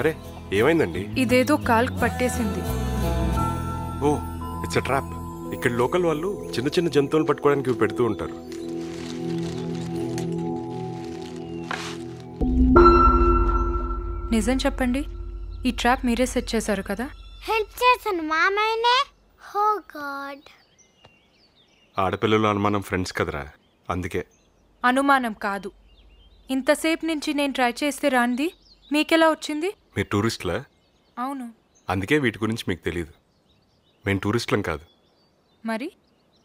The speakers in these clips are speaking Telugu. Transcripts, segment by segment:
అరే ఏమైందండి? ఇదేదో కాల్కి పట్టేసింది. Oh it's a trap. ఇక్కడ లోకల్ వాళ్ళు చిన్న చిన్న జంతువులు పట్టుకోవడానికి ఇవి పెడుతూ ఉంటారు. నిజం చెప్పండి, ఈ ట్రాప్ మీరే సెట్ చేశారు కదా? హెల్ప్ చేశాను మామయ్యనే. ఓ గాడ్. ఆడపిల్లలు అనుమానం ఫ్రెండ్స్ కదరా, అందుకే. అనుమానం కాదు, ఇంతసేపు నుంచి నేను ట్రై చేస్తే రాంది మీకెలా వచ్చింది? మీరు టూరిస్ట్లా? అవును. అందుకే వీటి గురించి మీకు తెలియదు. మేము టూరిస్ట్లం కాదు. మరి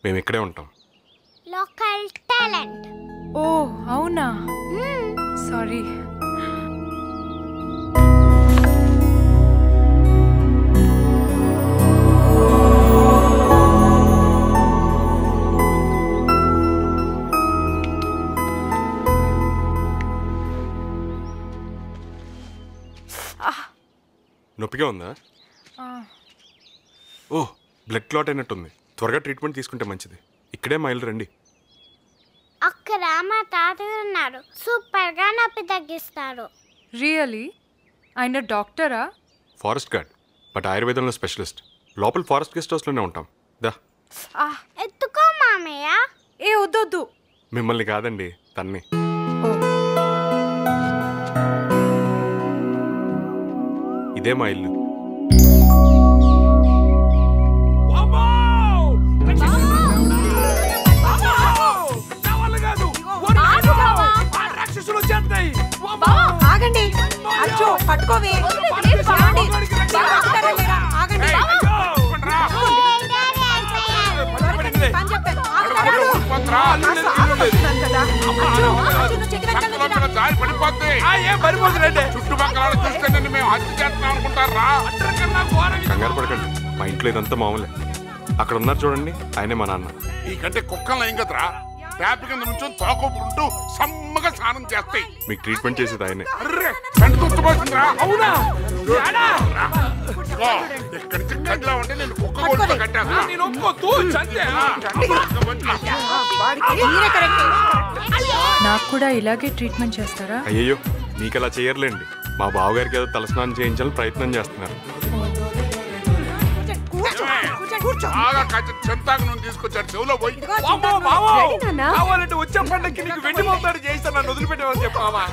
మేము ఇక్కడే ఉంటాం. Local talent. ఓ అవునా, సారీ. నొప్పిగా ఉందా? ఓ బ్లడ్ క్లాట్ అయినట్టుంది. త్వరగా ట్రీట్మెంట్ తీసుకుంటే మంచిది. ఇక్కడే మైలు రండి. అక్కడ మా తాతయ్య ఉన్నారు, సూపర్ గా నొప్పి తగ్గిస్తారు. రియలీ? ఆయన డాక్టరా? ఫారెస్ట్ గార్డ్, బట్ ఆయుర్వేదంలో స్పెషలిస్ట్. లోపల ఫారెస్ట్ గెస్ట్ హౌస్లోనే ఉంటాం. దా ఎత్తుకో మామయ్య. ఏ వద్దొద్దు. మిమ్మల్ని కాదండి, తన్ని. ఇదే మా ఇల్లు. ఆగండి, అచ్చో పట్టుకోవే. కంగారు పడకండి, మా ఇంట్లో ఇదంతా మామూలే. అక్కడ ఉన్నారు చూడండి, ఆయనే మా నాన్న. ఈ కంటే కుక్కలు ఏం కదరా, ట్యాప్ కింద నుంచి తోకొప్పుకుంటూ సమ్మగా స్నానం చేస్తాయి. మీకు ట్రీట్మెంట్ చేసేది ఆయనే. అవునా? ఇక్కడి నుంచి కట్లా ఉంటే నేను కుక్క గోళ్ళతో కట్టేస్తా. నాకు కూడా ఇలాగే ట్రీట్మెంట్ చేస్తారా? అయ్యయ్యో మీకు అలా చేయర్లేండి. మా బావగారికి ఏదో తలస్నానం చేయించాలని ప్రయత్నం చేస్తున్నారు. బాగా చెంతాకు నువ్వు తీసుకొచ్చాడు చెవులో పోయి. కావాలంటే వచ్చే పండక్కి నీకు వెండి మోతాడు చేయిస్తా, నన్ను వదిలిపెట్టేమని చెప్పావా?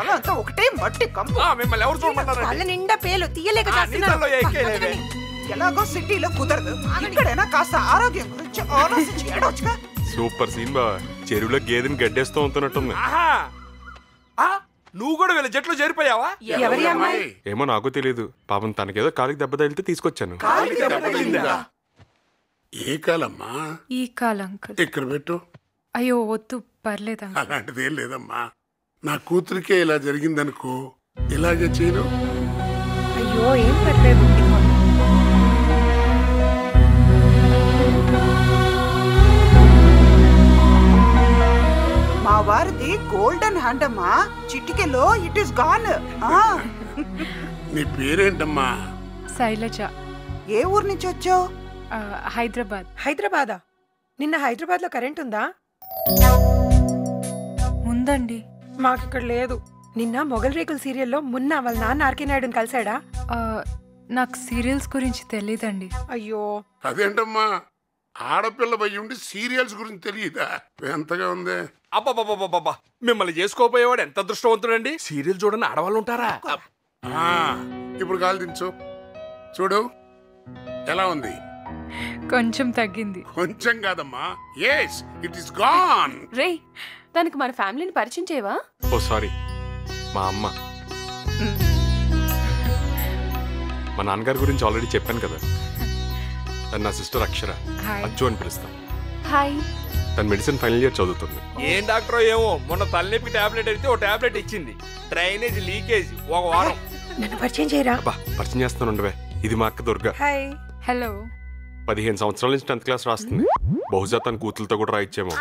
అంతా ఒకటే మట్టి కంపు. మిమ్మల్ని ఎవరు చూడమంటారు? వాళ్ళ నిండా పేలు తీయలేక ఎలాగో సిటీలో కుదరదు, ఇక్కడైనా కాస్త ఆరోగ్యం గురించి ఆలోచించి ఏడవచ్చుగా. సూపర్ సీన్ బావ. చెరువులో గేదెని గడ్డేస్తూ ఉంటున్నట్టుంది. నువ్వు కూడా వీళ్ళ జట్లో చేరిపోయావా? ఎవరి అమ్మాయి? ఏమో నాకు తెలియదు. పాపం తనకేదో కాలికి దెబ్బ తగిలితే తీసుకొచ్చాను. ఏ కాలమ్మా? ఈ కాలం అంకుల్. ఇక్కడ పెట్టు. అయ్యో వద్దు, పర్లేదు. అలాంటిది ఏం లేదమ్మా. నా కూతురికే ఇలా జరిగిందనుకో, ఇలాగే చేయను. అయ్యో ఏం పర్లేదు. మా వారిది గోల్డెన్ హ్యాండ్ అమ్మా, చిటికెలో ఇట్ ఇస్ గాన్. నీ పేరేంటమ్మా? శైలజ. ఏ ఊరు నుంచి వచ్చావు? హైదరాబాద్. హైదరాబాదా? నిన్న హైదరాబాద్ లో కరెంట్ ఉందా? ఉందండి. మాకు ఇక్కడ లేదు. నిన్న మొగల్ రేకుల సీరియల్లో మున్నా వాళ్ళ నాన్న ఆర్కే నాయుడుని కలిసాడా? నాకు సీరియల్స్ గురించి తెలీదండి. అయ్యో అదేంటమ్మా, ఆడపిల్ల పోయి ఉండి సీరియల్స్ గురించి తెలియదా? ఎంతగా ఉంది. అబ్బా, మిమ్మల్ని చేసుకోపోయేవాడు ఎంత అదృష్టవంతుడండి. సీరియల్ చూడని ఆడవాళ్ళు ఉంటారా? ఇప్పుడు కాలు దించు, చూడు ఎలా ఉంది. కొంచెం తగ్గింది. కొంచెం కాదమ్మా, yes it is gone. రే, దానికి మన ఫ్యామిలీని పరిచయం చేయవా? ఓ సారీ, మా అమ్మ. మా నాన్నగారి గురించి ఆల్రెడీ చెప్పాను కదా. తను నా సిస్టర్ అక్షర, అచ్చు అని పిలుస్తాం. హాయ్. తను మెడిసిన్ ఫైనల్ ఇయర్ చదువుతుంది. ఏం డాక్టర్ ఏమో, మొన్న తలనొప్పి టాబ్లెట్ అయితే ఓ టాబ్లెట్ ఇచ్చింది. డ్రైనేజ్ లీకేజ్ ఒక వారం. నన్ను పరిచయం చేయరా? అబ్బా పరిచయం చేస్తాను ఉండవే. ఇది మా అక్క దుర్గా. హాయ్. హలో. 15 సంవత్సరాల నుంచి 10th క్లాస్ రాస్తుంది. బహుశా తన కూతులతో కూడా రాయిచ్చేమో.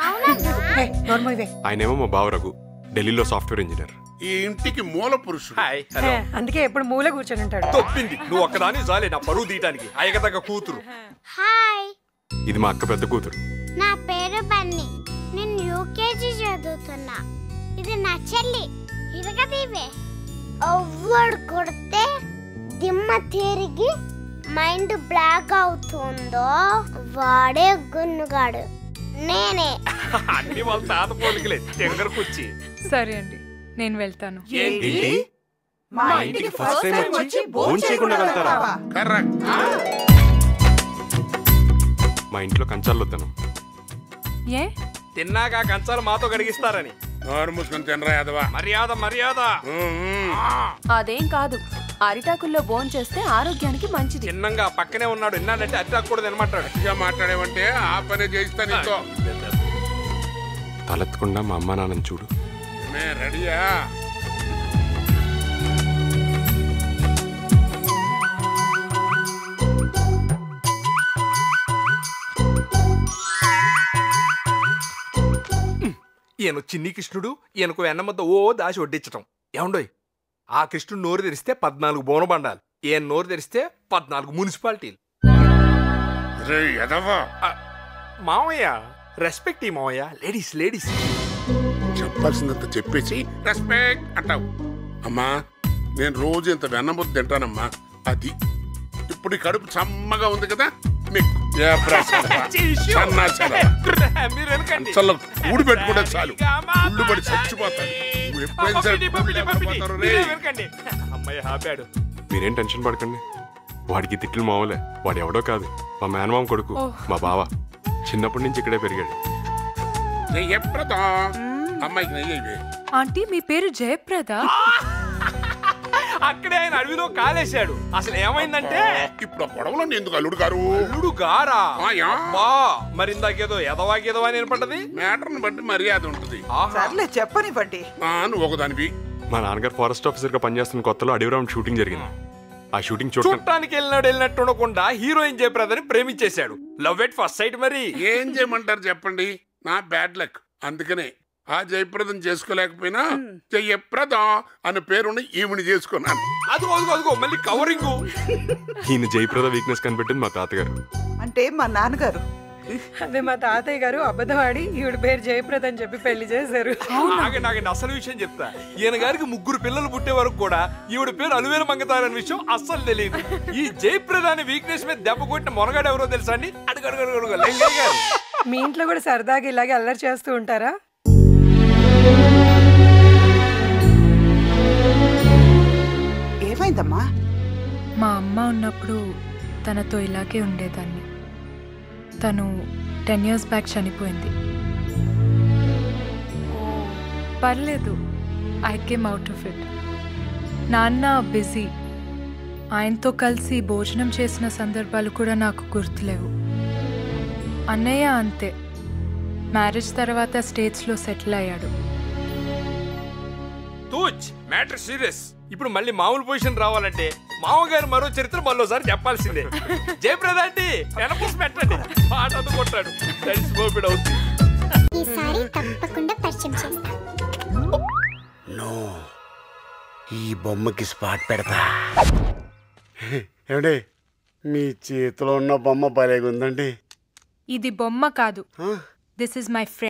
ఆయనేమో మా బావ రఘు, ఢిల్లీలో సాఫ్ట్వేర్ ఇంజనీర్. ఈ ఇంటికి మూల పురుషుడు. హాయ్. హలో. అందుకే ఎప్పుడు మూల కూర్చొని ఉంటాడు. తొప్పింది, నువ్వు ఒక్కదాని చాలే నా పరువు తీయటానికి. అయ్యకదగ్గ కూతురు. హాయ్. ఇది మా అక్క పెద్ద కూతురు. నా పేరు బన్నీ, నేను యూకేజీ చదువుతున్నా. ఇది నా చెల్లి. ఇరగదీవే. ఎవ్వడు కొడితే బొమ్మ తిరిగి మైండ్ బ్లాక్ అవుతుందో వాడే గున్నుగాడు. నేనే. అన్ని వాళ్ళ తాత పోలికలే తెంగర కూర్చి. సరే అండి, నేను వెళ్తాను. ఏంటి మా ఇంటికి ఫస్ట్ టైం వచ్చి భోజనం చేయకుండా వెళ్తారా? కరెక్ట్. మా ఇంట్లో కంచాలు వద్దాను. ఏ? తిన్నాక కంచాలు మాతో కడిగిస్తారని. నోరు మూసుకొని తినరా యాదవా. మర్యాద మర్యాద. అదేం కాదు, అరిటాకుల్లో భోజనం చేస్తే ఆరోగ్యానికి మంచిది. చిన్నంగా పక్కనే ఉన్నాడు, విన్నాడంటే అట్టాకు కూడా తినమంటాడు. గట్టిగా మాట్లాడేవంటే ఆ పనే చేయిస్తా నీతో. తలెత్తకుండా మా అమ్మ నాన్నని చూడు. మే రెడీయా? ఈయన చిన్ని కృష్ణుడు, ఈయనకు వెన్నమ్మతో ఓ దాచి వడ్డించటం. ఏమండోయ్, ఆ కృష్ణుడు నోరు తెరిస్తే 14 బోనబండాలు, ఈయన నోరు తెరిస్తే 14 మున్సిపాలిటీలు. రే యదవా, మావయ్య రెస్పెక్ట్ ఈ మావయ్య. Ladies ladies. చెప్పాల్సిందంత చెప్పేసి రెస్పెక్ట్ అంటావు. అమ్మా, నేను రోజు ఇంత వెన్నముద్ద తింటానమ్మా. అది ఇప్పుడు ఈ కడుపు సమ్మగా ఉంది కదా, మీకు మీరు వెనకండి. ఊడి పెట్టుకుంటే చాలు, ఉళ్ళు పడి చచ్చిపోతాను. నువ్వు ఎప్పుడైనా సరే ఊళ్ళు లేకపోతారు రే. వెనకండి. అమ్మాయి ఆపాడు. మీరేం టెన్షన్ పడకండి. వాడికి తిట్లు మామూలే. వాడు ఎవడో కాదు, మా మేనమామ కొడుకు, మా బావ. చిన్నప్పటి నుంచి ఇక్కడే పెరిగాడు. జయప్రద అమ్మాయికి నెయ్యి. ఆంటీ, మీ పేరు జయప్రద? అక్కడే ఆయన అడవిలో కాలేశాడు. అసలు ఏమైందంటే, ఇప్పుడు ఆ గొడవలో ఎందుకు అల్లుడు గారు? అల్లుడు గారా? ఆయా. అబ్బా, మరి ఇందాకేదో ఎదవాగేదో అని వినపడ్డది. మ్యాటర్ని బట్టి మర్యాద ఉంటుంది. సర్లే చెప్పనివ్వండి. నువ్వు ఒకదానివి. మా నాన్నగారు ఫారెస్ట్ ఆఫీసర్ గా పనిచేస్తున్న కొత్తలో అడవి రామ్ షూటింగ్ జరిగింది. ఆ షూటింగ్ చూడటానికి వెళ్ళినట్టు ఉండకుండా హీరోయిన్ జయప్రదని ప్రేమించేశాడు. Love at first sight. మరి ఏం చేయమంటారు చెప్పండి, నా బ్యాడ్ లక్. అందుకనే ఆ జయప్రదం చేసుకోలేకపోయినా జయప్రద అనే పేరుని ఈవిని చేసుకున్నాను. అదిగో అదిగో అదిగో మళ్ళీ కవరింగ్. ఈయన జయప్రద వీక్నెస్ కనిపెట్టింది మా తాతగారు. అంటే మా నాన్నగారు. అదే మా తాతయ్య గారు అబద్ధం ఆడి ఈవిడ పేరు జయప్రద అని చెప్పి పెళ్లి చేశారు. నాకు అసలు విషయం చెప్తా. ఈయన గారికి 3 పిల్లలు పుట్టే వరకు కూడా ఈవిడ పేరు అలువేలు మంగతారనే విషయం అస్సలు తెలియదు. ఈ జయప్రద అనే వీక్నెస్ మీద దెబ్బ కొట్టిన మొనగాడు ఎవరో తెలుసా అండి? అడుగు గారు. మీ ఇంట్లో కూడా సరదాగా ఇలాగే అల్లరి చేస్తూ ఉంటారా? ఏమైందమ్మా? మా అమ్మ ఉన్నప్పుడు తనతో ఇలాగే ఉండేదాన్ని. తను 10 years బ్యాక్ చనిపోయింది. పర్లేదు, I came out of it. నాన్న బిజీ. ఆయనతో కలిసి భోజనం చేసిన సందర్భాలు కూడా నాకు గుర్తులేవు. అన్నయ్య అంతే, మ్యారేజ్ తర్వాత స్టేట్స్లో సెటిల్ అయ్యాడు. Matter serious. ఇప్పుడు మళ్ళీ మామూలు పొజిషన్ రావాలంటే మామగారు మరో చరిత్ర మరోసారి చెప్పాల్సిందే. జయప్రద అంటే వెనపూసి పెట్టండి, పాట అందుకుంటాడు. ఈసారి తప్పకుండా పరిచయం చేస్తా. నో, ఈ బొమ్మకి స్పాట్ పెడతా. ఏమండి, మీ చేతిలో ఉన్న బొమ్మ భలేగుందండి. ఇది బొమ్మ కాదు, దిస్ ఇస్ మై ఫ్రెండ్.